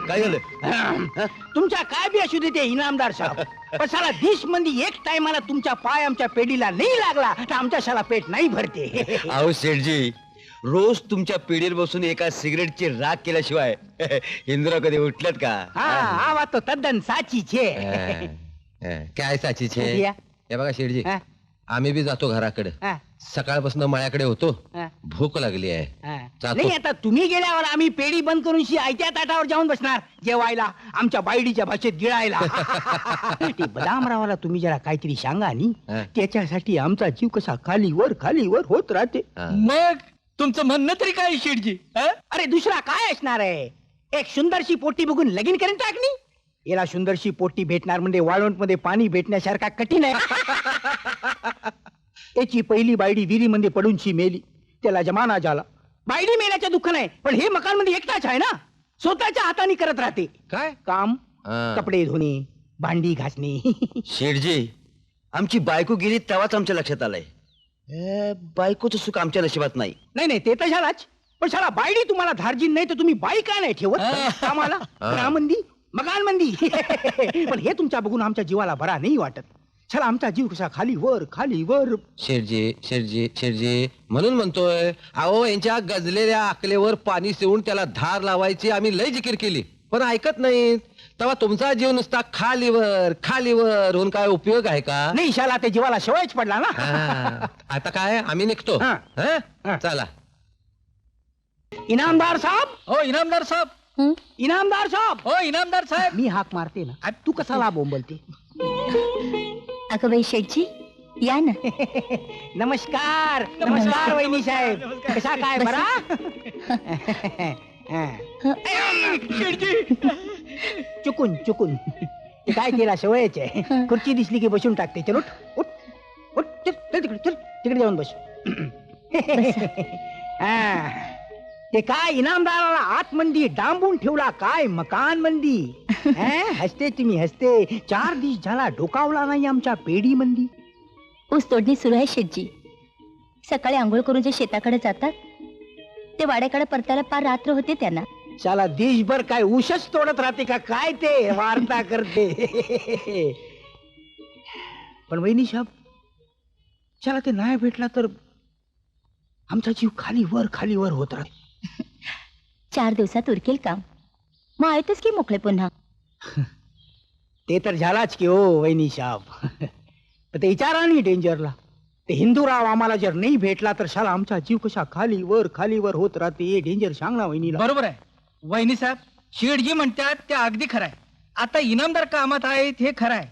काय झालं? तुमच्या काय बी असू दे ते इनामदार साहेब, पण साला दिस मंदी एक टायमाला तुमच्या पाय आमच्या पेढीला नाही लागला तर आमच्या शाला पेट नाही भरते. अहो शेठजी, रोज तुमच्या पिढीवर बसून एका सिगरेटची राख केल्याशिवाय इंदिरा कधी उठल्यात का? हा बात तो तद्दन साची छे. काय साची छे? या. हे बघा शेठजी, हा, आम्ही बी जातो घराकडे. हा, सकाळपासून मळ्याकडे होतो. हा, भूक लागली आहे. हा. जातो. नाही आता तुम्ही गेल्यावर आम्ही पेढी बंद करून आयत्या ताटावर जाऊन बसणार जेवायला, आमच्या बायडीच्या भाषेत गिळायला. ते बदामरावाला तुम्ही जरा काहीतरी सांगा नी, हा. त्याच्यासाठी आमचा जीव कसा खालीवर होत राहते. हा. मग तुमचं म्हणणं तरी काय शेठजी? अरे दुसरा काय असणार आहे? एक सुंदरशी पोटी बघून लगीन करून टाकणी. याला सुंदरशी पोटी भेटणार म्हणजे वाळवंट मध्ये पाणी भेटण्यासारखा कठीण आहे. याची पहिली बायडी विहिरीमध्ये पडूनशी मेली, त्याला जमाना झाला. बायडी मेल्याचं दुःख नाही, पण हे मकान मध्ये एकटाच आहे ना, स्वतःच्या हाताने करत राहते काय काम. हा. कपडे धुणे, भांडी घासणे. शेठजी, आमची बायको गेली तेव्हाच आमच्या लक्षात आलंय, बायकोचं सुख आमच्या नशिबात नाही. नाही ते तर झालाच, पण शाळा बायडी तुम्हाला धार्जिन नाही तर तुम्ही बाई का नाही ठेवत कामाला? घरामंदी, मकानमंदी. पण हे तुमच्या बघून आमच्या जीवाला बरा नाही वाटत. चला आमचा जीव कसा खालीवर. शेठजी म्हणून म्हणतोय, अहो यांच्या गजलेल्या आकलेवर पाणी शिवून त्याला धार लावायची आम्ही लय जिकीर केली, पण ऐकत नाहीत. तेव्हा तुमचा जीव नुसता खालीवर होऊन काय उपयोग आहे का? नाही शाला ते जीवाला शेवायच पडला ना. हा. आता काय आम्ही निघतो. हा. हा? हा. चला. इनामदार साहेब, हो इनामदार साहेब, इनामदार साहेब. हो इनामदार साहेब. मी हाक मारते ना, तू कसा ला बोंबलते? अगं बाई शेठजी, या ना. नमस्कार वहिनी साहेब, कसा काय बरा? चुकून ते काय केला सवयच आहे. खुर्ची दिसली की बसून टाकते. चल उठ चल तिकडे जाऊन बस. हा. ते काय इनामदाराला आतमंदी डांबून ठेवला काय मकान मंदी. हसते तुम्ही हसते. 4 दिवस झाला डोकावला नाही आमच्या पेढी मंदी. ऊस तोडणी सुरू आहे शेठजी. सकाळी आंघोळ करून जे शेताकडे जातात ते वाड्याकडे परतायला पार रात्र होते त्यांना. साला देशभर काय ऊसच तोडत राहते का काय ते वार्ता करते. पण वहिनी साहेब, चला ते नाही भेटला तर आमचा जीव खालीवर होत राहते. 4 दिवसात उरकेल काम, मग आहेतच की मोकळे पुन्हा. ते तर झालाच की हो वहिनी साहेब. पण ते विचारा नाही डेंजरला. ते हिंदूराव आम्हाला जर नाही भेटला तर शाला आमचा जीव कसा खालीवर होत राहते. हे डेंजर सांग ना वहिनीला. बरोबर आहे वहिनी साहेब, शेठजी म्हणतात ते अगदी खरं आहे. आता इनामदार कामात आहेत हे खरं आहे,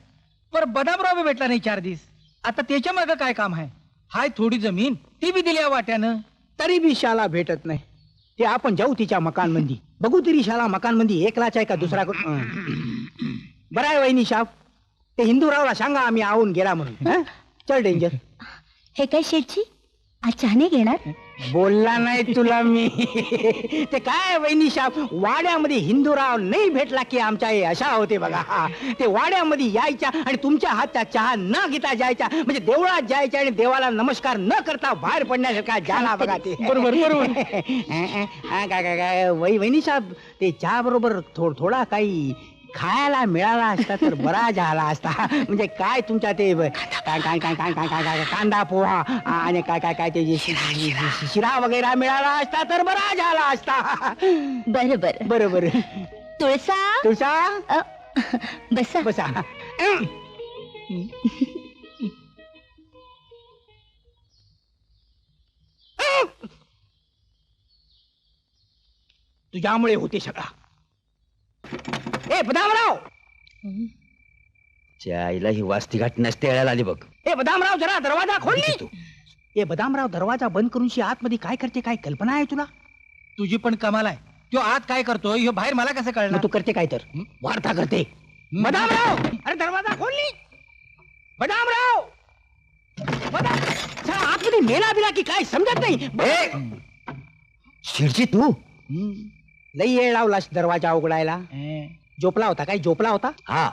पर बदामराव बी भेटला नाही 4 दिवस. आता त्याच्या मागं काय काम आहे? हाय थोडी जमीन ती बी दिली वाट्यानं, तरी बी शाला भेटत नाही. ते आपण जाऊ तिच्या मकान मंदी, बघू तरी शाला मकान मंदी एकलाच आहे का दुसरा? बरं आहे वहिनी साहेब, ते हिंदूरावला सांगा आम्ही आवून गेला म्हणून. हं? चल डेंजर. हे काय शेठजी, आज चहा नाही घेणार? बोलला नाही तुला मी. ते काय वहिनी साहेब, वाड्यामध्ये हिंदूराव नाही भेटला की आमच्या हे अशा होते बघा. ते वाड्यामध्ये यायच्या आणि तुमच्या हातचा चहा न घेता जायच्या, म्हणजे देवळात जायच्या आणि देवाला नमस्कार न करता बाहेर पडण्यासारखा झाला बघा ते. बरोबर काय वहिनी साहेब, ते चहा बरोबर थोडा काही खायला मिळाला असता तर बरा झाला असता. म्हणजे काय तुमच्या ते काय कांदा पोहा आणि काय ते शिरा वगैरे मिळाला असता तर बरा झाला असता. बरोबर. तुळसा, तुझा बसा. बसा. तुझ्यामुळे होते सगळा. ए बदामराव, आईला ही वास्ती घाट नसते यायला आली बघ. ए बदामराव, जरा दरवाजा खोलली. ए बदामराव, दरवाजा बंद करून आतमध्ये काय करते, काय कल्पना आहे तुला? तुझी पण कमाल आहे. तो आत काय करतोय हे बाहेर मला कसं मग कळणार? तू करते काय तर वार्ता करते. बदामराव, अरे दरवाजा खोलली. बदामराव, आतमध्ये मेला बिला की काय समजत नाही. शेठजी तू लई येळ लावलास दरवाजा उघडायला. झोपला होता काय? झोपला होता? हा,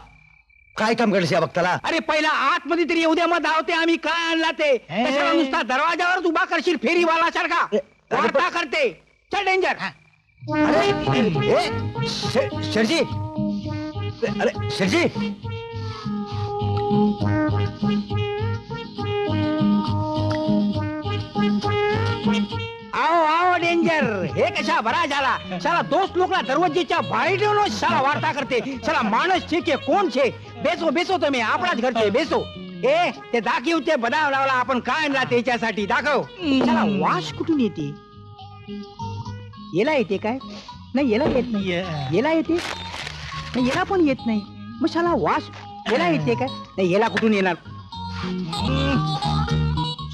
काय काम करायचं या बघताला? अरे पहिला आतमध्ये तरी येऊ द्या, मग धावते आम्ही काय आणला ते. कशाला नुसता दरवाजावर उभा करशील फेरीवाला सारखा? वार्ता करते. चल डेंजर. शेठजी, अरे शेठजी, आओ आओ डेंजर. हे कशा बरा झाला साला दोस्त लोकला दरवाजेच्या बाहेर साला वार्ता करते. साला माणस छे के कोण छे? बेसो बेसो तुम्ही आपलाच घरचे बेसो. ए ते दाखव ते बदाम लावला आपण काय आणला त्याच्यासाठी दाखव. साला वास कुठून येते? याला येते काय? नाही याला येत नाही. याला येते नाही, याला पण येत नाही. मग साला वास याला येते काय? नाही याला कुठून येणार?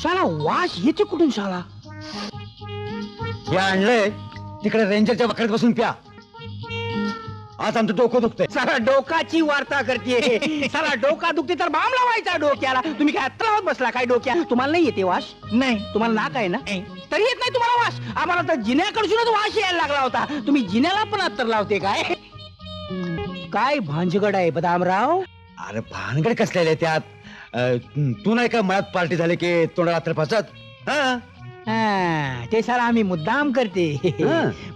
साला वास येते कुठून साला? हे आणलंय तिकडे रेंजरच्या वखरात बसून प्या. आज आमचं डोकं दुखतंय. साला डोकाची वार्ता करते. साला डोका दुखते तर बाम लावायचा डोक्याला. तुम्ही काय अत्तर लावत बसला काय डोक्या? तुम्हाला नाही येते वास? नाही. तुम्हाला नाक आहे ना? तरी येत नाही तुम्हाला वास? आम्हाला तर जिन्याकडूनच वास यायला लागला होता. तुम्ही जिन्याला पण अत्तर लावते काय? काय भांजगड आहे बदामराव? अरे भानगड कसलेले त्यात? तू नाही का मळ्यात पार्टी झाली की तोंडाला अत्तर फासत? हा, ते साला आम्ही मुद्दाम करते.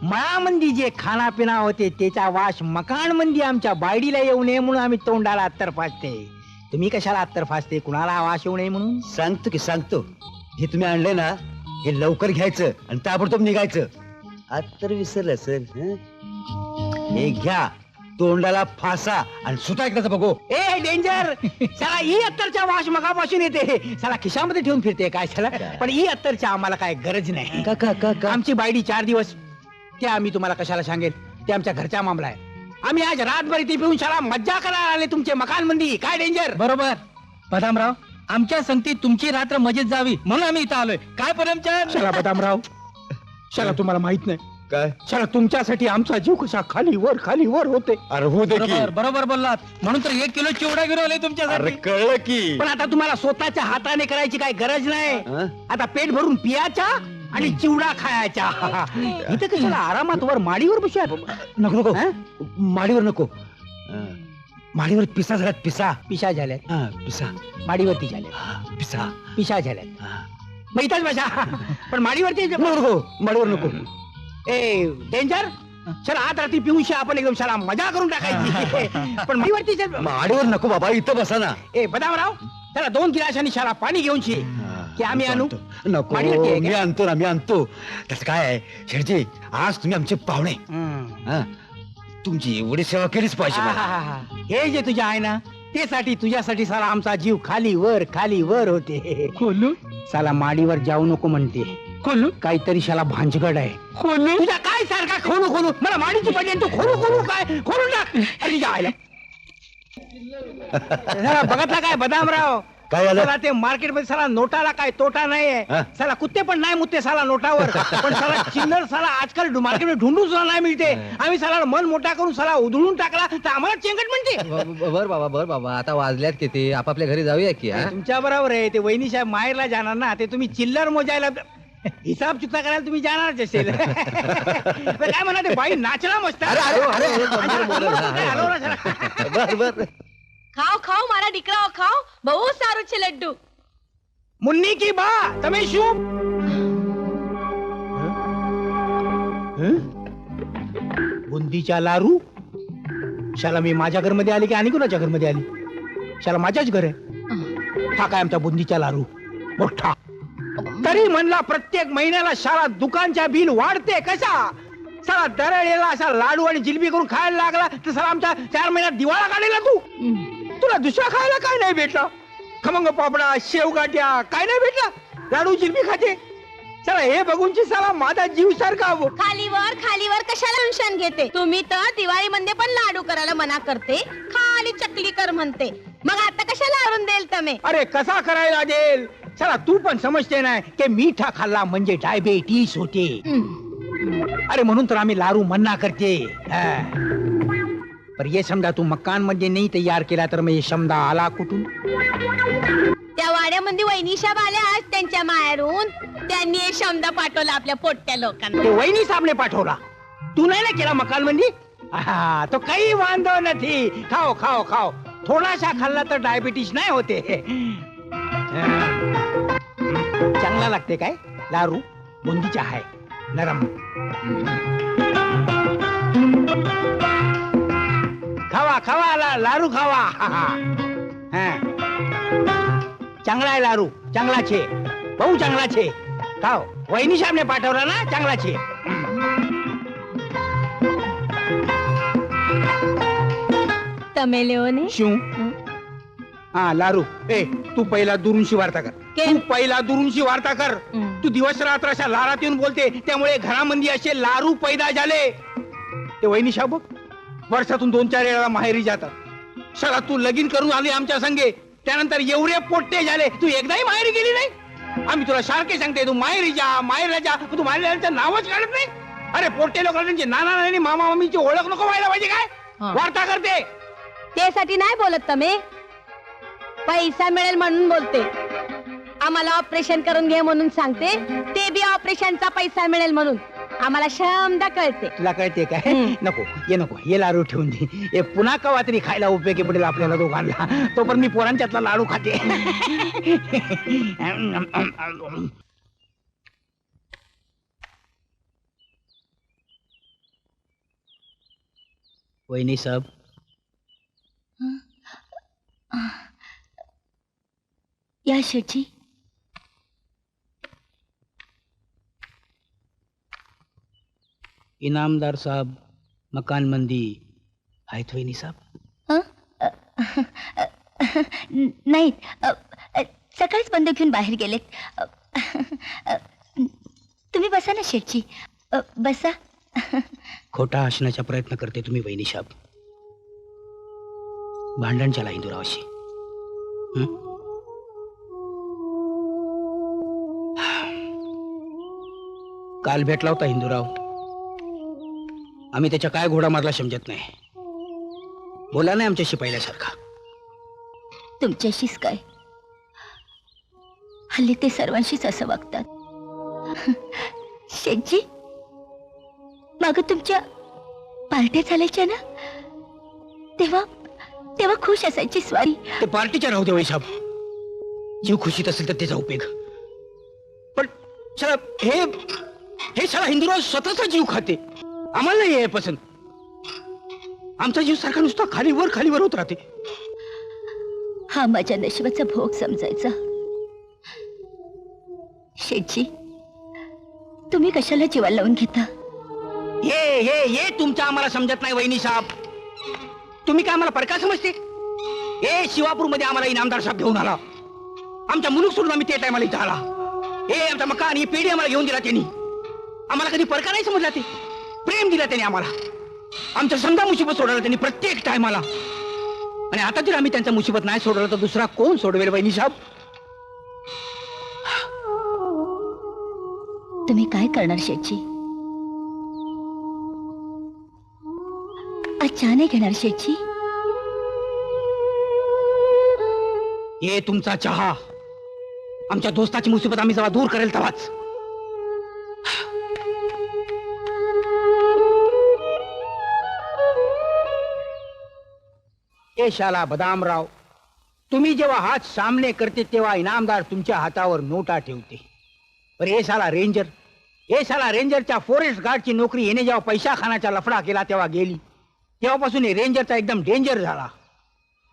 मळामंदी जे खाना पिना होते त्याचा वास मकान मंदी आमच्या बायडीला येऊ नये म्हणून आम्ही तोंडाला अत्तर फासते. तुम्ही कशाला अत्तर फासते? कुणाला वास येऊ नये म्हणून? सांगतो की सांगतो. हे तुम्ही आणले ना, हे लवकर घ्यायचं आणि ताबडतोब निघायचं. अत्तर विसरलं सर. हे घ्या, तोंडाला फासा आणि सुटा एकदाचा बघू. ए डेंजर. साला ई अत्तरच्या वास मगापासून येते. साला खिशामध्ये ठेवून फिरते काय साला? पण ई अत्तरच्या आम्हाला काय गरज नाही. का आमची बायडी 4 दिवस ते आम्ही तुम्हाला कशाला सांगेल? ते आमच्या घरचा मामला आहे. आम्ही आज रातभर इथे पिऊन शाळा मज्जा करायला आले तुमचे मकान मंदी. काय डेंजर? बरोबर बदामराव, आमच्या संगतीत तुमची रात्र मजेत जावी म्हणून आम्ही इथं आलोय. काय परमचार? शाला बदामराव, शाला तुम्हाला माहित नाही काय? शाला तुमच्यासाठी आमचा जीव कसा खाली वर होते. अरे हो दे की. बरोबर बरोबर बोललात. म्हणून तर 1 किलो चिवडा घेऊन आले अरे तुमच्यासाठी. कळलं की. पण आता तुम्हाला स्वतःच्या हाताने करायची काय गरज नाही. हं? आता पेट भरून पियाचा आणि चिवडा खायचा. इथे कशाला आरामात वर माडीवर बसूया? नको नको, हं? माडीवर नको. माडीवर पिसा झाल्यात, पिसा. पिशा झाल्यात. हा, पिसा. माडीवरती झाल्यात. हा, पिसा. पिशा झाल्यात. हा. मग इथंच बसा. पण माडीवरती नको नको, माडीवर नको. ए डेंजर. चला आज रात्री पिऊन आपण एकदम शाला मजा करून टाकायची. पण माडीवरती माडीवर नको बाबा, इथं बसा ना. ए बदामराव, त्याला 2 गिलासांनी शाला पाणी घेऊन शे की आम्ही आणू? नको, माडीवरती आहे मी का? आणतो ना, मी आणतो. त्याचं काय आहे शेठजी, आज तुम्ही आमचे पाहुणे. हा, तुमची एवढी सेवा केलीच पाहिजे मला. आहाहाहा. हे जे तुझ्या आहे ना त्यासाठी तुझ्यासाठी साला आमचा जीव खाली वर होते. खोलू साला माडीवर जाऊ नको म्हणते. खोलू काहीतरी शाला भांजगड आहे. खोलू. तुझ्या काय सारखा खोलू मला माडीची पडली आणि तू खोलू काय खोलून टाक. अरे तुझ्या आयला साला बघतला काय बदामराव? काय झालं? साला ते मार्केट मध्ये साला नोटाला काय तोटा नाहीये. हा? साला कुत्ते पण नाही मुत्ते साला नोटावर. पण साला चिल्लर साला आजकाल मार्केट मध्ये ढूंढून सुद्धा नाही मिळते. आम्ही साला मन मोठा करून साला उधळून टाकला तर आम्हाला चेंगट म्हणते. बर बाबा, आता वाजल्यात किती? आपापल्या घरी जाऊया की. हा? तुमच्या बरोबर आहे. ते वहिनी साहेब माहेरला जाणार ना, ते तुम्ही चिल्लर मोजायला हिसाब चुकता करायला तुम्ही जाणारच असेल. काय म्हणा ते बाई नाचला मस्त. बर बर. ખાઓ ખાઓ મારા દીકરાઓ ખાઓ બહુ સારું છે લડ્ડુ. मुन्नी की बा તમે શું? बुंदीच्या लारू? शाला मी माझ्या घरमध्ये आली की आणि कोणाच्या घरमध्ये आली? शाला माझ्याच घर आहे. हा काय आमचा बुंदीच्या लारू मोठा. तरी म्हणला प्रत्येक महिन्याला शाळा दुकानच्या बिल वाढते कसा? साला दरवेळेला असा लाडू आणि जिलबी करून खायला लागला तर साला आमच्या 4 महिन्यात दिवाळा काढेला तू. तुला दुसरा खायला काय नाही भेटला? खमंग पापडा, शेवगाट्या काय नाही भेटला? लाडू जिलबी खाते. चला हे बघूनची साला माझा जीव सारखा. खालीवर कशाला टेन्शन घेते? तुम्ही तर दिवाळीमध्ये पण लाडू करायला मना करते, खाली चकली कर म्हणते. मग आता कशाला आणून देईल तुम्ही? अरे कसा करायला देईल? चला तू पण समजते नाही की मीठा खाल्ला म्हणजे डायबेटीस होते. अरे म्हणून तर आम्ही लाडू मन्ना करते. पर ये समजा तू मकान मध्ये नाही तयार केला तर मग हे समजा आला कुठून? त्या वाड्यामध्ये वहिनीशाब आल्या आज त्यांच्या माहेरून. त्यांनी हे शब्द पाठवला आपल्या पोट्ट्या लोकांना. ते वहिनी साबणे पाठवला. तू नाही ना केला मकान मध्ये? तो काही वांधो નથી. खाओ थोडासा खाल्ला तर डायबिटीस नाही होते. चांगला लागते काय लारू? बुंदीचा आहे नरम. खावा खावा लारू खावा. हा. चांगला आहे लारू, चांगला छे, बहु चांगला छे. खाओ, वहिनी साहेबने पाठवला ना, चांगला छे. તમે લ્યો ને શું? હા લાरू, ए तू पहिला दुरुंशी वार्ता कर. केम? तू पहिला दुरुंशी वार्ता कर. तू दिवस रात्र अशा लारात येऊन बोलते, त्यामुळे घरामध्ये असे लारू पैदा झाले. ते वहिनी साहेब बघ, वर्षातून 2-4 वेळा माहेरी जातात. सगळा तू लगीन करून आली आमच्या संगे, त्यानंतर एवढे पोट्टे झाले, तू एकदाही माहेरी गेली नाही. आम्ही तुला सारखे सांगते, तू माहेरी जा माहेरला जा, तू माहेरचं नावच काढत नाही. अरे पोट्टे लोक त्यांचे नाना नानी मामा मामीची ओळख नको व्हायला पाहिजे काय? वार्ता करते. त्यासाठी नाही बोलत તમે. पैसा मिळेल म्हणून बोलते. आम्हाला ऑपरेशन करून घे म्हणून सांगते, ते बी ऑपरेशनचा पैसा मिळेल म्हणून. आम्हाला शब्द कळते. तुला कळते काय? नको ये लाडू ठेवून दे. हे पुन्हा कवा तरी खायला उपयोगी पडेल आपल्याला दोघांना. तो पण मी पोरांच्यातला लाडू खाते. वहिनी साहेब, या शेठजी. इनामदार साहब मकान मंदी आहेत वहिनी साहेब? नाही, सकाळीच बंद घेऊन बाहेर गेलेत. तुम्ही बसा ना शेठजी, बसा. खोटा असण्याचा प्रयत्न करते तुम्ही वहिनी साहेब. भांडण चला हिंदूरावशी. काल भेटला होता हिंदूराव. आम्ही त्याच्या काय घोडा मारला समजत नाही. बोला नाही आमच्याशी पहिल्यासारखा. तुमच्याशीच काय, हल्ली ते सर्वांशीच असं वागतात. शेठजी, माग तुमच्या पार्ट्या चालायच्या ना, तेव्हा तेव्हा खुश असायची स्वारी. ते पार्टीच्या राहू दे वही साहेब. जीव खुशीत असेल तर त्याचा उपयोग. पण चला हे साला हिंदूराव स्वतःचा जीव खाते. आम्हाला नाही आहे पसंत. आमचा जीव सारखा नुसता खालीवर होत राहते. हा माझ्या नशिबाचा भोग समजायचा. शेठजी, तुम्ही कशाला जीवाला लावून घेता? ये तुमच्या आम्हाला समजत नाही वहिनी साहेब. तुम्ही काय आम्हाला परका समजते? हे शिवापूरमध्ये आम्हाला इनामदार साहेब घेऊन आला. आमच्या मुलूक सोडून आम्ही त्या टायमाला इथं आला. हे आमचा मकान ही पेढी आम्हाला घेऊन दिला त्यांनी. आम्हाला कधी परका नाही समजला. ते प्रेम दिला त्यांनी आम्हाला. आमच्या संघा मुसीबत सोडवला त्यांनी प्रत्येक टायमाला. आणि आता जर आम्ही त्यांचा मुसीबत नाही सोडवला तर दुसरा कोण सोडवेल वहिनी साहेब? तुम्ही काय करणार शेठजी? आज चहा नाही घेणार शेठजी? हे तुमचा चहा आमच्या दोस्ताची मुसीबत आम्ही जेव्हा दूर करेल तेव्हाच. ए शाला बदामराव, तुम्ही जेव्हा हात सामने करते तेव्हा इनामदार तुमच्या हातावर नोटा ठेवते. पर हे साला रेंजरच्या फॉरेस्ट गार्डची नोकरी येणे जेव्हा पैसा खानाचा लफडा केला तेव्हा गेली. तेव्हापासून हे रेंजरचा एकदम डेंजर झाला.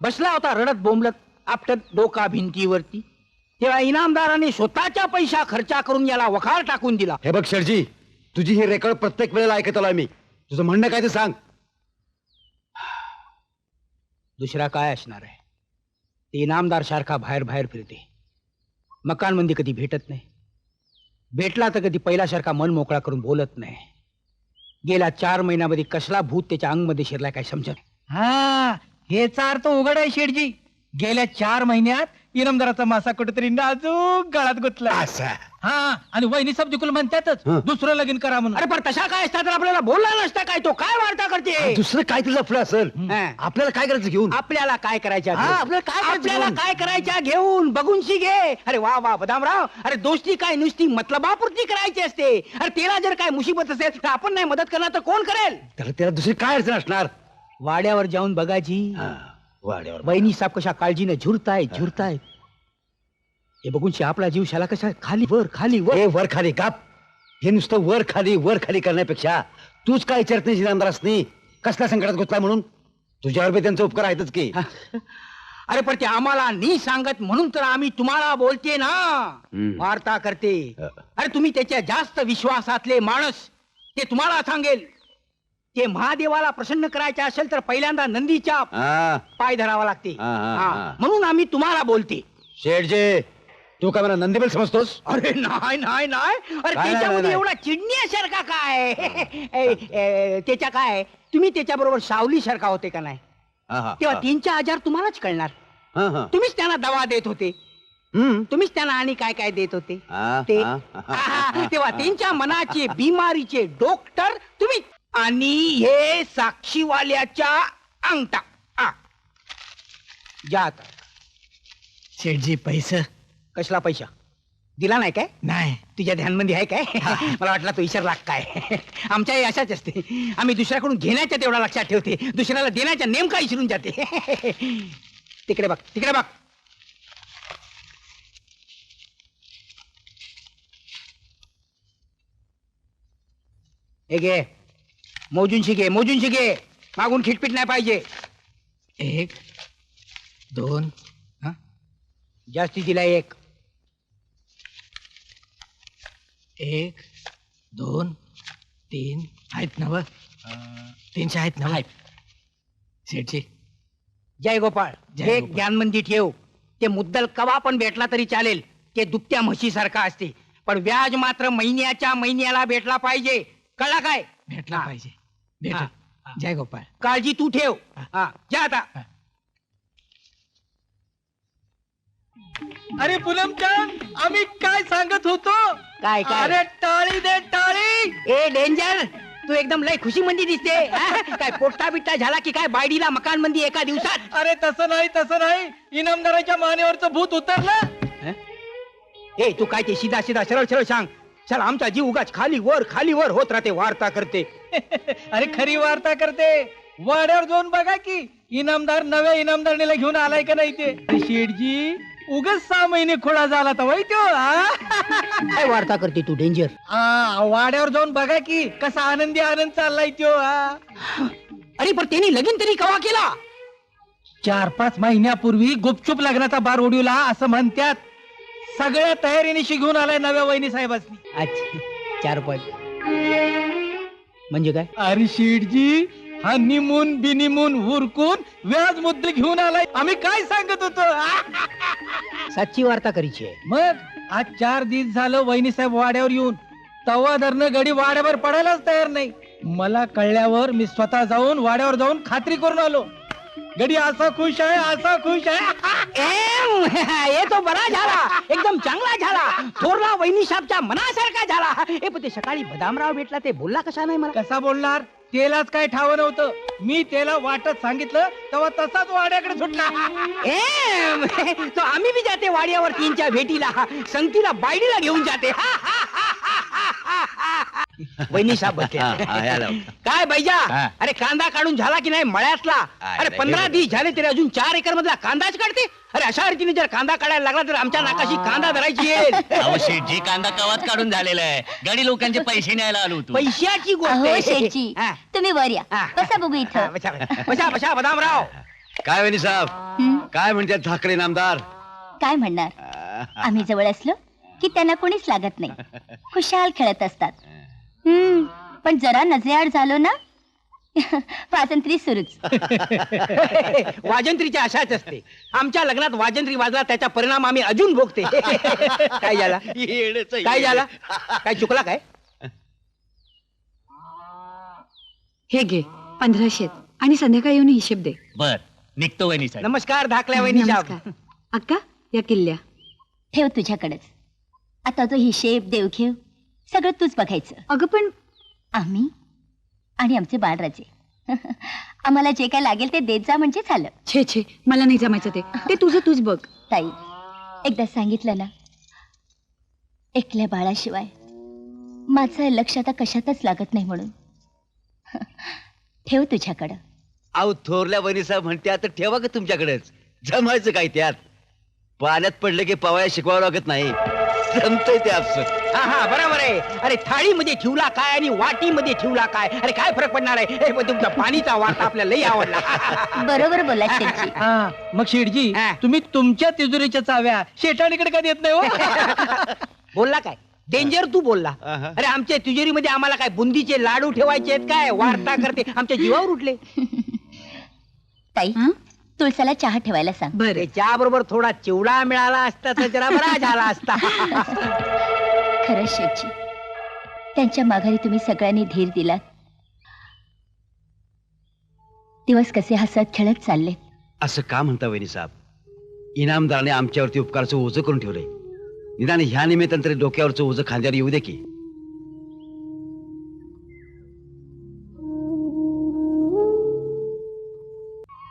बसला होता रडत बोंबलत आपटत डोका भिंतीवरती. तेव्हा इनामदाराने स्वतःच्या पैसा खर्चा करून याला वखार टाकून दिला. हे बघ शेठजी, तुझी ही रेकॉर्ड प्रत्येक वेळेला ऐकत आलोय मी. तुझं म्हणणं काय ते सांग. दुसरा काय असणार आहे? ते इनामदार सारखा बाहेर फिरते. मकान मध्ये कधी भेटत नाही. भेटला तर कधी पहिल्यासारखा मन मोकळा करून बोलत नाही. गेल्या 4 महिन्यामध्ये कसला भूत त्याच्या अंगमध्ये शिरलाय काय समजत. हा, हेचा अर्थ उघड आहे शेठजी. गेल्या 4 महिन्यात इनामदाराचा मासा कुठेतरी नाजूक गळात गुतला. असं हा, आणि वहिनी सब दुकुल म्हणतातच दुसरं लगीन करा म्हणून. अरे पण तशा काय असता तर आपल्याला बोलला नसता काय. तो काय वार्ता करते? दुसरं काय तुझं लफडं असेल? आपल्याला काय करायचं घेऊन? आपल्याला काय करायच्या हा, आपल्याला काय करायचं घेऊन? घेऊन बघूनशी घे. अरे वा बदामराव, अरे दोस्ती काय नुसती मतलबापुरती करायची असते. अरे त्याला जर काय मुसीबत असेल तर आपण नाही मदत करणार तर कोण करेल? त्याला दुसरी काय अडचण असणार? वाड्यावर जाऊन बघायची. वाड्यावर वहिनी साहेब कशा काळजीने झुरतायत हे बघून आपला जीव शाला कशा खाली वर हे वर खाली काप. हे नुसतं वर खाली करण्यापेक्षा तूच काय विचारत नाही इनामदारास नाही कसल्या संकटात गुंतला म्हणून. तुझ्यावर बी त्यांचे उपकार आहेतच की. अरे पण ते आम्हाला नाही सांगत म्हणून तर आम्ही तुम्हाला बोलते ना. वार्ता करते. अरे तुम्ही त्याच्या जास्त विश्वासातले माणूस ते तुम्हाला सांगेल. ते महादेवाला प्रसन्न करायचे असेल तर पहिल्यांदा नंदीच्या हा, पाय धरावा लागते. हा, हा, हा, हा. म्हणून आम्ही तुम्हाला बोलते. शेठजे तू काय मला नंदीबेल समजतोस? अरे नाही अरे काय त्याच्यामध्ये नाही. एवढा चिडण्यासारखा काय त्याच्या काय तुम्ही त्याच्याबरोबर सावली सारखा होते का नाही हा, हा, तेव्हा हा. 3-4 तुम्हालाच कळणार. हा, हा. तुम्हीच त्यांना दवा देत होते. हम्म. तुम्हीच त्यांना आणि काय काय देत होते हा, ते हा, हा. आहा, तेव्हा त्यांच्या मनाचे बिमारीचे डॉक्टर तुम्ही आणि हे साक्षीवाल्याच्या अंगठा आ. जा आता. शेठजी पैसे कसला पैसा दिला नाही काय नाही. तुझ्या ध्यानमध्ये आहे काय मला वाटला तो विचारला काय आमच्या अशाच असते. आम्ही दुसऱ्याकडून घेण्याच्या तेवढा लक्षात ठेवते दुसऱ्याला देण्याच्या नेमका विसरून जाते तिकडे बघ हे घे मोजूनशी घे मागून खिटपीट नाही पाहिजे. 1 2 जास्ती दिला 1 1 2 3 आहेत ना 300 आहेत ना शेठजी. जय गोपाळ जय हे गोपाळ. ज्ञानमंदी ठेव. ते मुद्दल कवा पण भेटला तरी चालेल. ते दुपट्या म्हशीसारखा असते पण व्याज मात्र महिन्याला भेटला पाहिजे. कळला काय भेटला हा. पाहिजे भेट. हा. जय गोपाळ. काळजी तू ठेव. हा जा आता. अरे पूनमचान आम्ही काय सांगत होतो. काय अरे टाळी दे टाळी. ए डेंजर तू एकदम लय खुशी मंदी दिसते हा? काय पोट्टा बिट्टा झाला की काय बायडीला मकान मंदी एका दिवसात. अरे तसं नाही इनामदाराच्या मानेवरचं भूत उतरलं. ए तू काय ते सीधा सरळ सांग. चल आमचा जीव उगाच खाली वर होत राहते वार्ता करते. अरे खरी वार्ता करते. वाड्यावर जाऊन बघा की इनामदार नव्या इनामदारणीला घेऊन आलाय का नाही ते. अरे शेठजी उगाच 6 महिने खोडा झाला तर वय त्यो. काय वार्ता करते तू डेंजर. वाड्यावर जाऊन बघा की कसा आनंद चाललाय त्यो. अरे पण त्यांनी लगीन तरी कवा केला. 4-5 महिन्यापूर्वी गुपचूप लग्नाचा बार उडवला असं म्हणतात. सगळ्या तयारीनिशी घेऊन आलाय नव्या वहिनी साहेबांनी. अच्छा 4 पॉइंट म्हणजे काय. अरे शेठजी हा निमून बिनिमून उरकून व्याज मुद्दे घेऊन आलाय. आम्ही काय सांगत होतो. साची वार्ता करीची आहे. मग आज 4 दिवस झालं वहिनी साहेब वाड्यावर येऊन तवा धरणं गडी वाड्यावर पडायलाच तयार नाही. मला कळल्यावर मी स्वतः जाऊन वाड्यावर जाऊन खात्री करून आलो. गडी असा खुश आहे हे तो बरा झाला एकदम चांगला झाला. थोरला वहिनी साहेबच्या मनासारखा झाला. ए पण ते सकाळी बदामराव भेटला ते बोलला कसा नाही मला. कसा बोलणार. तेलाच काय ठाव नव्हतं. मी त्याला वाटत सांगितलं तेव्हा तसाच वाड्याकडे सुटला. तो आम्ही बी जाते वाड्यावर 3च्या भेटीला संगतीला बायडीला घेऊन जाते. वहिनी साहेब बसले. काय बैजा अरे कांदा काढून झाला की नाही मळ्यातला. अरे 15 दिवस झाले तरी अजून 4 एकर मधला कांदाच काढते. अरे अशा रीतीने जर कांदा काढायला लागला तर आमच्या नाकाशी कांदा धरायची येईल. अहो शेठजी कांदा कवाच काढून झालेला आहे. गाडी लोकांचे पैसे न्यायला आलो होतो. पैशाची गोष्ट अहो आहे. शेठजी हा. तुम्ही वर या. हा. बसा बघू हा, इथं. बसा बदामराव. काय वहिनी साहेब हं, काय म्हणतात ठाकरे नामदार. काय म्हणणार. आम्ही जवळ असलो की त्यांना कोणीच लागत नाही. खुशाल खेळत असतात. पण जरा नजरेआड झालो ना वाजंत्री सुरूच. वाजंत्रीच्या अशाच असते. आमच्या लग्नात वाजंत्री वाजला त्याचा परिणाम आम्ही अजून भोगते. काय झाला काय चुकला काय. हे घे 1500 आणि संध्याकाळी येऊन हिशेब दे. बर निघतो वहिनी साहेब. नमस्कार धाकल्या वहिनी साहेब. नमस्कार. अक्का या किल्ल्या. ठेव तुझ्याकडेच. आता तो हिशेब देवघेव सगळं तूच बघायचं. अगं पण आम्ही आणि आमचे बाळराजे आम्हाला जे काय लागेल ते देत जा म्हणजे झालं. छे मला नाही जमायचं ते तुझं तूच बघ. ताई एकदा सांगितलं ना एकल्या बाळाशिवाय माझं लक्ष आता कशातच लागत नाही म्हणून. ठेव तुझ्याकडं अहो थोरल्या वहिनीसाहेब म्हणते आता ठेवा का तुमच्याकडेच जमायचं काय त्यात पाण्यात पडलं की पवाया शिकवावं लागत नाही जमतंय ते आपलं हा हा बरोबर आहे. अरे थाळीमध्ये ठेवला काय आणि वाटीमध्ये ठेवला काय, अरे काय फरक पडणार आहे. हे पण तुमचा पाणीचा वाटा आपल्याला लई आवडला. बरोबर बोला शेठजी. हा मग शेठजी हा. तुम्ही तुमच्या तिजोरीच्या चाव्या शेठाणीकडे का देत नाही हो? बोलला काय डेंजर तू बोलला. अहं. अरे आमच्या तिजोरीमध्ये आम्हाला काय बुंदीचे लाडू ठेवायचे आहेत काय, वार्ता करते आमच्या जीवावर उठले. ताई हं? तुळसाला चहा ठेवायला सांग. बरं चहा बरोबर थोडा चिवडा मिळाला असता तर जरा बरा झाला असता. खरंच शेठजी, त्यांच्या माघारी तुम्ही सगळ्यांनी धीर दिलात. दिवस कसे हसत खेळत चालले. असं का म्हणता वहिनी साहेब इनामदाराने आमच्यावरती उपकाराचं ओझं करून ठेवलंय निदान ह्या निमित्तानं तरी डोक्यावरचं ओझं खांद्यावर येऊ दे की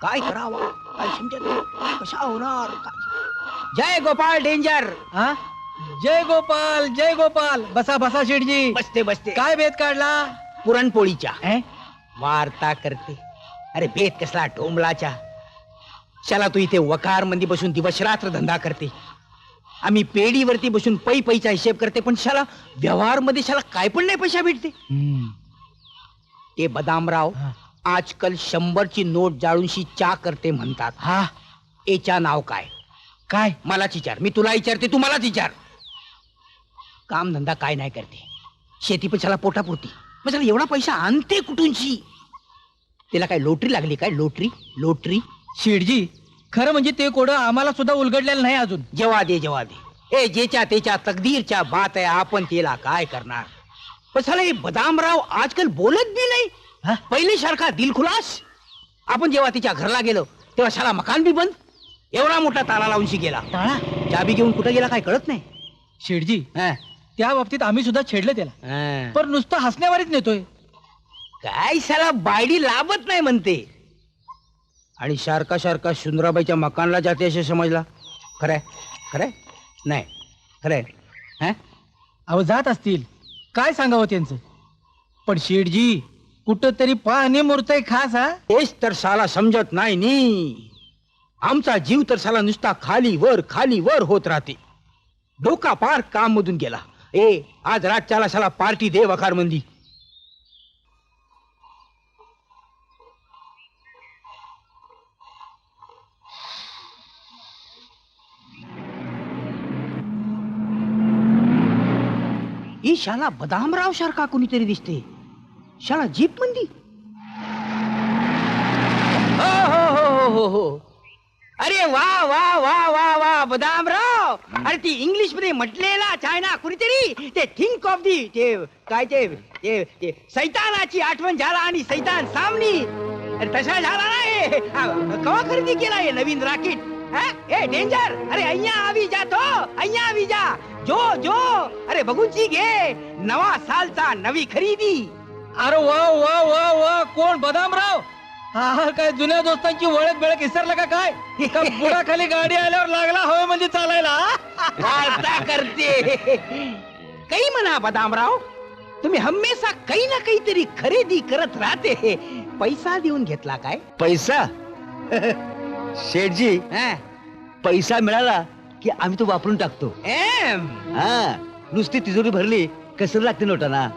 काय करावा काय समजत नाही. कशा होणार काय? जय गोपाळ डेंजर. हा जय गोपाल जय गोपाल. बसा बसा शेठजी. बसते बसते काय भेद काढला? पुरणपोळीच्या हे? वार्ता करते. अरे भेद कसला डोंबलाच्या. शाला तू इथे वकार मंदी बसून दिवसरात्र धंदा करते, आम्ही पेढीवरती बसून पै पैचा हिशेब करते, पण शाला व्यवहार मध्ये शाला काय पण नाही पैसा भेटते. ते बदामराव हा. आजकाल 100ची नोट जाळूनशी चा करते म्हणतात. हा एच्या नाव काय? काय? मलाच विचार. मी तुला विचारते तू मलाच विचार. काम धंदा काय नाही करते, शेती पण शाला पोटापुरती, मग शाला एवढा पैसा आणते कुठूनशी? तिला काय लोटरी लागली काय? Lottery lottery. शेठजी खरं म्हणजे ते कोडं आम्हाला सुद्धा उलगडलेलं नाही अजून. जेव्हा दे जेव्हा दे. ए जेच्या त्याच्या तकदीरच्या बात आहे, आपण तिला काय करणार. पण साला हे बदामराव आजकाल बोलत बी नाही. हा? पहिले सारखा दिलखुलास. आपण जेव्हा तिच्या घरला गेलो तेव्हा शाला मकान बी बंद. एवढा मोठा ताला लावूनशी गेला. टाळा. चाबी घेऊन कुठे गेला काय कळत नाही. शेठजी हा. त्या बाबतीत आम्ही सुद्धा छेडलं त्याला, हा. पण नुसतं हसण्यावारीच नेतोय. काय साला बायडी लाभत नाही म्हणते, आणि सारखा सारखा सुंदराबाईच्या मकानला जाते असे समजला. खरंय खरंय नाही खरंय. हा? अहो जात असतील, काय सांगावं त्यांचं. पण शेठजी कुठं तरी पाणी मुरतय खास. हा तेच तर साला समजत नाही नी. आमचा जीव तर साला नुसता खाली वर होत राहते. डोका पार काम मधून गेला. ए आज रातच्याला साला पार्टी दे वखार मंदी. ही शाला बदामराव सारखा कोणीतरी दिसते. शाला जीप मंदी. हो हो हो हो हो. अरे वा वा वा वा वा बदामराव. अरे ती इंग्लिश मध्ये म्हटलेला चायना कुणीतरी ते थिंक ऑफ दी ते काय ते सैतानाची आठवण झाला आणि सैतान सामनी. अरे तसा झाला नाही. कवा खरेदी केला हे नवीन राकेट? ए डेंजर. अरे अय्या आवी जा तो अय्या आवी जा. जो जो अरे बघूची घे नवा सालचा नवी खरेदी. अरे वा वा वा वा. कोण? बदामराव. हा काय जुन्या दोस्तांची ओळख बेळख विसरला का काय? का बुडाखाली गाडी आल्यावर लागला हवेमध्ये चालायला? वार्ता करते. काही म्हणा बदामराव, तुम्ही हमेशा काही ना काहीतरी खरेदी करत राहते. पैसा देऊन घेतला काय? पैसा शेठजी हा? पैसा मिळाला की आम्ही तो वापरून टाकतो. एम. हा नुसती तिजोरी भरली कसर लागते नोटाना.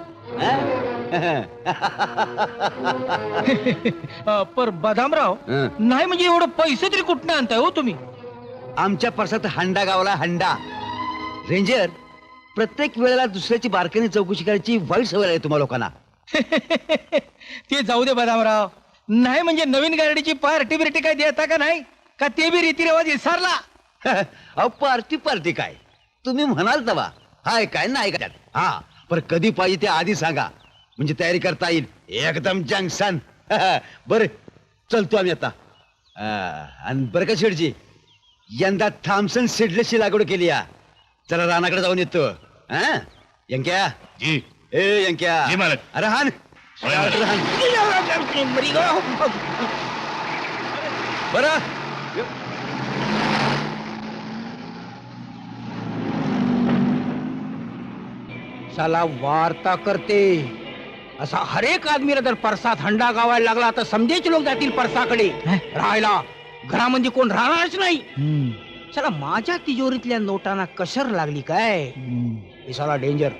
पर बदामराव नाही म्हणजे एवढं पैसे तरी कुठनं आणताय हो तुम्ही? आमच्या परसात हंडा गावला हंडा. रेंजर प्रत्येक वेळेला दुसऱ्याची बारकाईने चौकशी करायची वाईट सवय आहे तुम्हा लोकांना. ते जाऊ दे बदामराव. नाही म्हणजे नवीन गाडीची पार्टी बिर्टी काय देता का नाही? का ते बी रीतिरिवाज विसरला? अहो पार्टी काय तुम्ही म्हणाल तवा हाय काय नाही का? हा पर कधी पाहिजे ते आधी सांगा म्हणजे तयारी करता येईल. एकदम जंक्शन. बर चलतो आम्ही आता. आणि बरं का शेठजी यंदा थॉम्सन सीडलेसची लागवड केली या. चला रानाकडे जाऊन येतो. हा यंक्या जी ए यंक्या जी मालक. अरे हान बरं साला वार्ता करते. असा हरेक आदमीला जर परसात हंडा गावायला लागला तर समजेच लोक जातील परसाकडे राहायला. घरामध्ये कोण राहणारच नाही. चला माझ्या तिजोरीतल्या नोटांना कसर लागली काय. हे साला डेंजर.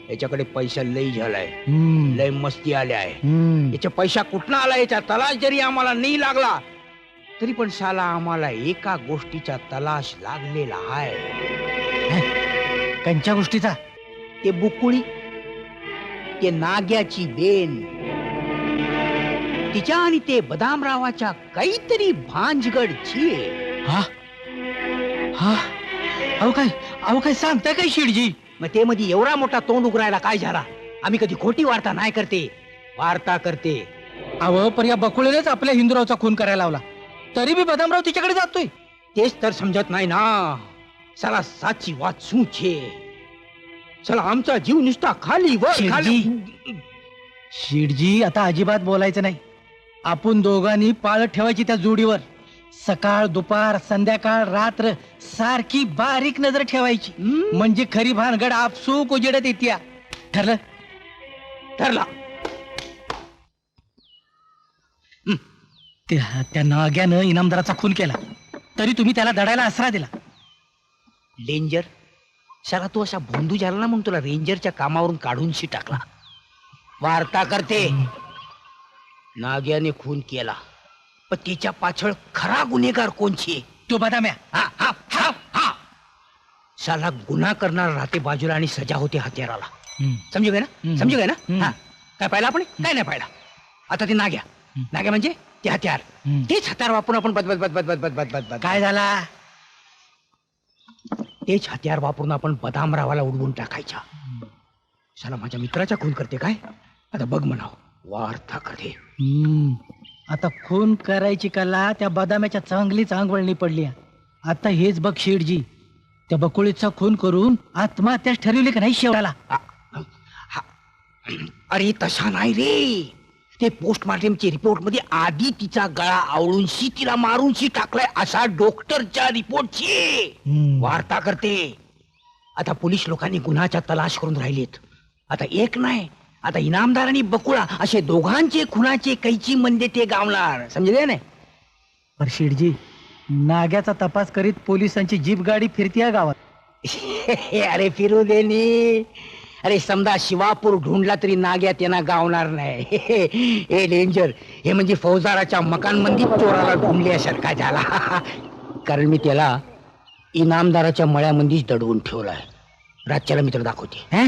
याच्याकडे पैसा लई झालाय, लय मस्ती आल्या आहे. याच्या पैसा कुठला आला याचा तलाश जरी आम्हाला नाही लागला तरी पण साला आम्हाला एका गोष्टीचा तलाश लागलेला आहे. त्यांच्या गोष्टीचा ते बुकुळी, ते नाग्याची बेन, तिच्या आणि ते बदामरावाच्या काहीतरी भांजगडची. हा हा अहो काय सांगताय काय शेठजी. मग ते मध्ये एवढा मोठा तोंड उघडायला काय झाला. आम्ही कधी खोटी वार्ता नाही करते, वार्ता करते. अहो पण या बकुळेनेच आपल्या हिंदूरावचा खून करायला लावला, तरी बी बदामराव तिच्याकडे जातोय. तेच तर समजत नाही ना. चला साची वाट શું છે. चला आमचा जीव नुसता खाली वर खाली. शेठजी आता अजिबात बोलायचं नाही. आपण दोघांनी पाळत ठेवायची त्या जोडीवर. सकाळ दुपार संध्याकाळ रात्र सारखी बारीक नजर ठेवायची. म्हणजे खरी भानगड आपसूक उजेडत येत्या. ठरलं? ठरला. त्या नाग्यानं इनामदाराचा खून केला तरी तुम्ही त्याला दडायला आसरा दिला. डेंजर. साला तू असा भोंदू झाला ना म्हणून तुला रेंजरच्या कामावरून काढूनशी टाकला. वार्ता करते. नाग्याने खून केला पण तिच्या पाछळ खरा गुन्हेगार कोणची. तो बदाम्या. हा हा हा हा. साला गुन्हा करणार राहते बाजूला आणि सजा होते हत्याराला. समजू गए ना, समजू गए ना. हा काय पाहिलं आपण, काय नाही पाहिलं. आता ते नाग्या, नाग्या म्हणजे ते हत्यार. तेच हत्यार वापरून आपण बद काय झाला. तेच हत्यार वापरून आपण बदामरावाला उडवून टाकायच्या. साला माझ्या मित्राचा खून करते काय. आता बघ म्हणाव वार्ता करते. आता खून करायची कला त्या बदाम्याच्या चांगलीच अंगवळणी पडली. आता हेच बघ शेठजी, त्या बकुळीचा खून करून आत्महत्याच ठरवली का नाही शेवटाला. अरे तसा नाही रे. ते पोस्टमार्टमच्या रिपोर्ट मध्ये आधी तिचा गळा आवळूनशी तिला मारूनशी टाकलाय असा डॉक्टरच्या रिपोर्टची वार्ता करते. आता पोलीस लोकांनी गुन्हाचा तलाश करून राहिलेत. आता एक नाही, आता इनामदार आणि बकुळा असे दोघांचे खुनाचे कैची म्हणजे ते गावणार. समजले नाही. पर शेठजी नाग्याचा तपास करीत पोलिसांची जीप गाडी फिरतीये गावात. अरे फिरू दे नी. अरे समजा शिवापूर ढूंढला तरी नाग्या त्यांना गावणार नाही. हे डेंजर. हे म्हणजे फौजदाराच्या मकान मंदी चोराला ढूंढल्यासारखा झाला. कारण मी त्याला इनामदाराच्या मळ्यामंदीच दडवून ठेवलाय. रातच्याला मित्र दाखवते.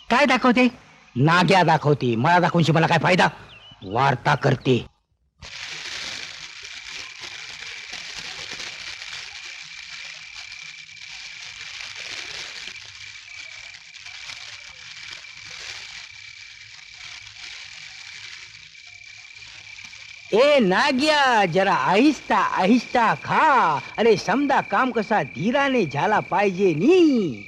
काय दाखवते. नाग्या दाखवते. मला दाखवूनशी मला काय फायदा. वार्ता करते. ए नाग्या जरा आहिस्ता आहिस्ता खा. अरे समजा काम कसा धीराने झाला पाहिजे नी.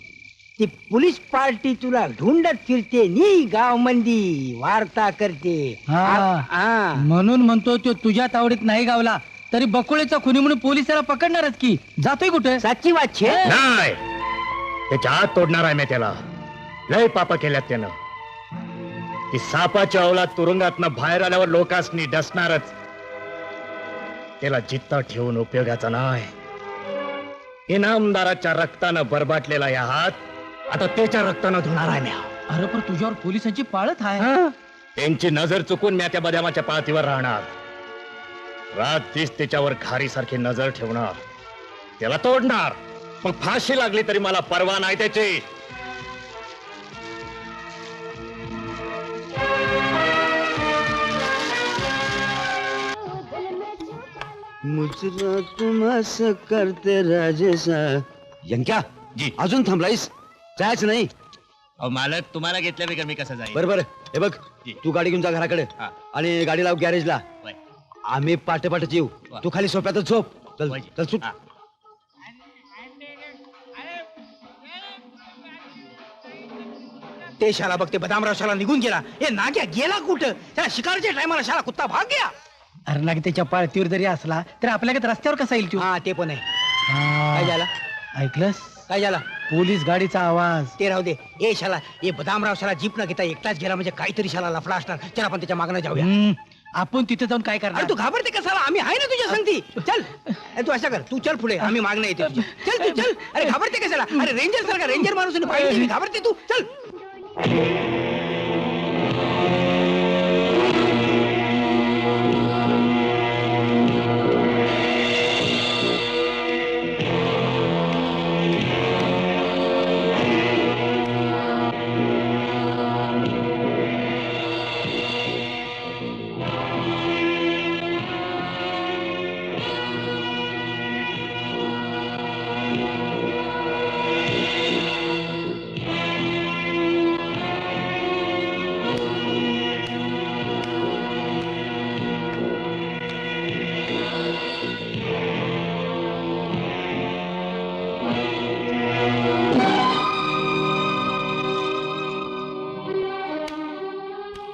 ती पोलीस पार्टी तुला ढूंढत फिरते नी गाव मंदी. वार्ता करते. म्हणून म्हणतो तो तुझ्या तावडीत नाही गावला तरी बकुळेचा खुनी म्हणून पोलिसाला पकडणारच की. जातोय कुठे. साची वाट छे. नाही, त्याच्या हात तोडणार आहे मी त्याला. लय पाप केल्यात त्यानं. ती सापाच्या अवलाद तुरुंगातनं बाहेर आल्यावर लोकांनी डसणारच. त्याला जित्ता ठेवून उपयोगाचा नाही. इनामदाराच्या रक्तानं बरबाटलेला या हात आता त्याच्या रक्तानं धुणार आहे. अरे पण तुझ्यावर पोलिसांची पाळत आहे. त्यांची नजर चुकून मी त्या बदामाच्या पाळतीवर राहणार. रात दिस त्याच्यावर घारीसारखी नजर ठेवणार. त्याला तोडणार. मग फाशी लागली तरी मला परवा नाही त्याची. मुजरा तुम असं करते राजेसा. यंक्या जी. अजून थांबलायस. जायचं नाही. अहो मालक, तुम्हाला घेतल्याबगैर मी कसं जाईल. बरोबर. हे बघ जी. तू गाडी घेऊन जा घराकडे हा. आणि गाडी लाव गॅरेजला. होय. आम्ही पाटे पाटे येऊ. वा. तू खाली सोप्यातच झोप. चल होय. चल सुट. हा. ते शाला बघते बदामराव शाला निघून गेला. हे नाग्या गेला कुठं. त्याला शिकारच्या टायमाला शाला कुत्ता भाग गया. अरे ना त्याच्या पाळतीवर जरी असला तर आपल्याकडे रस्त्यावर कसा येईल तू. हा ते पण आहे. काय झालं. ऐकलंस. काय झालं. पोलीस गाडीचा आवाज. ते राहू दे. ए शाला, ए बदामराव शाला जीप न घेता एकटाच गेला म्हणजे काहीतरी शाला लफडा असणार. चल आपण त्याच्या मागणं जाऊया. आपण तिथे जाऊन काय करणार? अरे तू घाबरते कसाला? आम्ही आहे ना तुझ्या संगती. चल ए, तू अशा कर, तू चल पुढे, आम्ही मागणं येते तुझ्या. चल तू चल. अरे घाबरते कशाला? अरे रेंजर सारखा रेंजर माणूस पाहिजे, घाबरते तू. चल.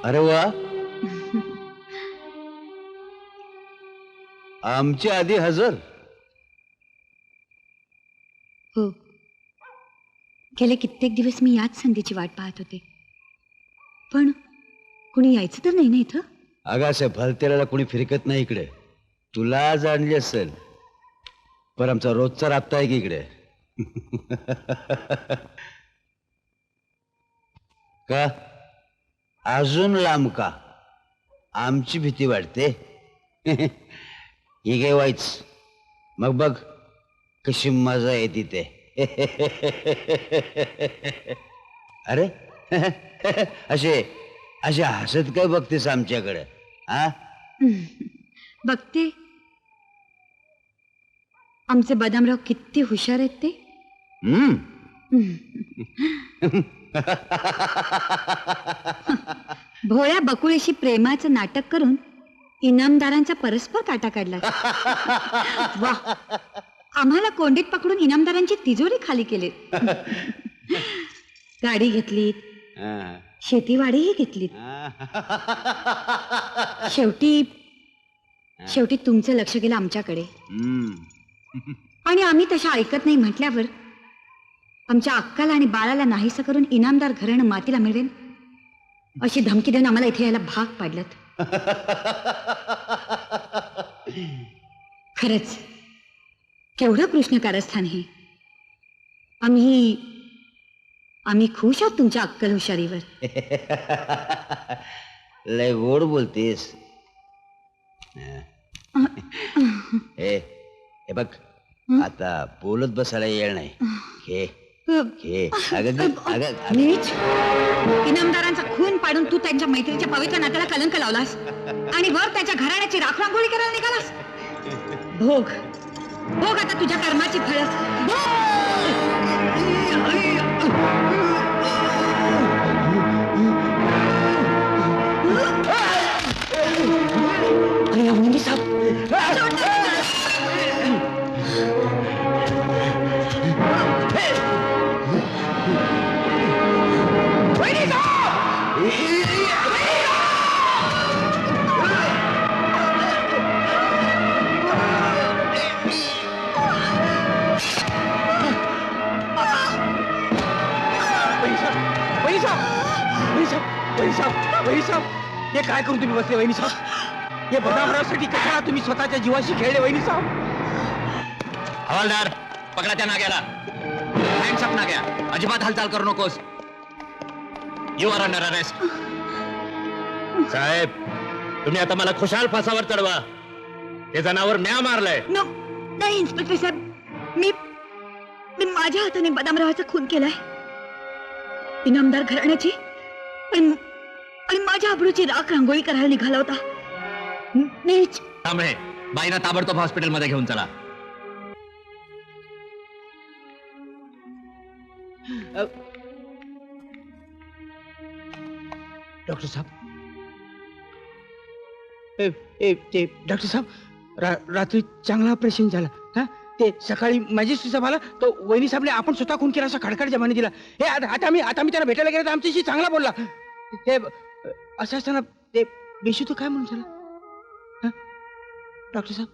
अरे वा, आमची आधी हजर. हो, गेले कित्येक दिवस मी याच संधीची वाट पाहत होते, पण कुणी यायचं तर नाही ना इथं. अगं असे भलतेला कोणी फिरकत नाही इकडे. तुला जाणली असेल, पण आमचा रोजचा राबता आहे की इकडे. का अजून लांब का? आमची भीती वाटते. ही गे वाईच, मग बघ कशी मजा येते ते. अरे असे असे हसत काय बघतेस आमच्याकडे? हा, बघते आमचे बदामराव किती हुशार आहेत ते. भोळ्या बकुळीशी प्रेमाचं नाटक करून इनामदारांचा परस्पर काटा काढला. वा, आम्हाला कोंडीत पकडून इनामदारांची तिजोरी खाली केली. गाडी घेतली, शेतीवाडीही घेतली. शेवटी तुमचं लक्ष गेलं आमच्याकडे, आणि आम्ही तशा ऐकत नाही म्हटल्यावर आमच्या अक्काला आणि बाळाला नाहीसं करून इनामदार घराणं मातीला मिळवेल अशी धमकी देऊन आम्हाला इथे यायला भाग पाडलं. खरंच केवढं कृष्ण कारस्थान हे. आम्ही खुश आहोत तुमच्या अक्कल हुशारीवर. लय गोड बोलतेस. हे बघ, आता बोलत बसायला येणार नाही. घे घे. नीच, इनामदारांचा खून पाडून तू त्यांच्या मैत्रीच्या पवित्र नात्याला कलंक लावलास आणि वर त्याच्या घराण्याची राखरांगोळी करायला निघालास. भोग भोग आता तुझ्या कर्माची फळ. हे काय करून तुम्ही बसले वहिनी साहेब? हे बदामरावसाठी कशाला तुम्ही स्वतःच्या जीवाशी खेळले वहिनी साहेब? हवालदार, पकडा त्या नाग्याला. हँड्स अप नाग्या, अजिबात हालचाल करू नकोस. You are under arrest. साहेब, तुम्ही आता मला खुशाल फासावर चढवा. ते जनावर म्या मारलंय. नाही इन्स्पेक्टर साहेब, मी माझ्या हाताने बदामरावाचा खून केलाय. इनामदार घराण्याची आणि माझ्या आबरूची राख रांगोळी करायला निघाला होता. नीच. तांबळे, बाईना ताबडतोब हॉस्पिटलमध्ये घेऊन चला. डॉक्टर साहब, ते डॉक्टर साहब, रात्री चांगला ऑपरेशन झाला. हा, ते सकाळी मॅजिस्ट्रेट साहेब आला, तो वहिनी साहेबने आपण स्वतः खून केला असा खडखड जमाने दिला. हे आता मी त्याला भेटायला गेला तर आमच्याशी चांगला बोलला. हे असं असताना ते बेशुद्ध काय म्हणून झालं? डॉक्टर साहेब,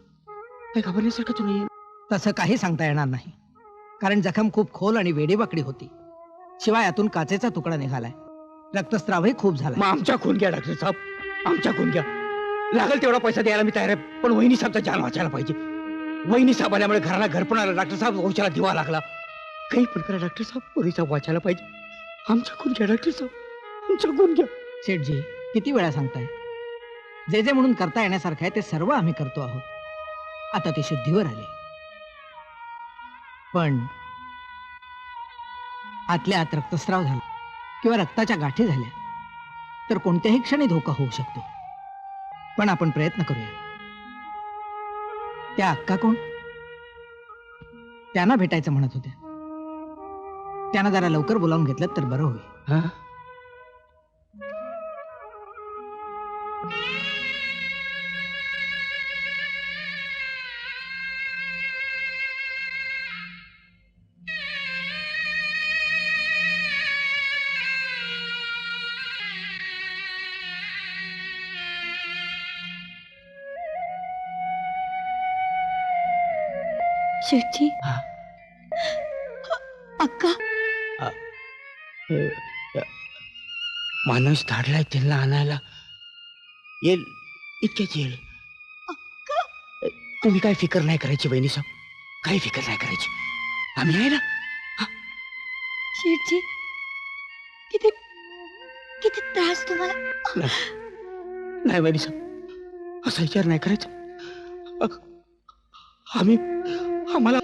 काही घाबरण्यासारखं तो नाहीये. तसं काही सांगता येणार नाही. कारण जखम खूप खोल आणि वेडीवाकडी होती. शिवाय यातून काचेचा तुकडा निघालाय. रक्तस्रावही खूप झाला. मग आमच्या खून घ्या डॉक्टर साहेब, आमच्या खून घ्या. लागेल तेवढा पैसा द्यायला मी तयार आहे, पण वहिनी साहेबचा जान वाचायला पाहिजे. वहिनी साहेब आल्यामुळे घराला घर पण आलं. डॉक्टर साहेब औषधाला दिवा लागला. काही पण करा डॉक्टर साहेब, वहिनी साहेब वाचायला पाहिजे. आमच्या खून घ्या डॉक्टर साहेब, आमच्या खून घ्या. शेठजी किती वेळा सांगताय, जे जे म्हणून करता येण्यासारखं आहे ते सर्व आम्ही करतो आहोत. आता ते शुद्धीवर आले, पण आतल्या आत रक्तस्राव झाला किंवा रक्ताच्या गाठी झाल्या तर कोणत्याही क्षणी धोका होऊ शकतो. पण आपण प्रयत्न करूया. त्या अक्का कोण? त्यांना भेटायचं म्हणत होत्या. त्यांना जरा लवकर बोलावून घेतलं तर बरं होईल. शेठजी, अक्का माणूस धाडलाय त्यांना आणायला. येईल, इतक्याच येईल. तुम्ही काय फिकर नाही करायची वहिनी साहेब, काही फिकर नाही करायची. आम्ही आहे ना. शेठजी, किती किती त्रास तुम्हाला. नाही वहिनी साहेब, असा विचार नाही करायचा. आम्हाला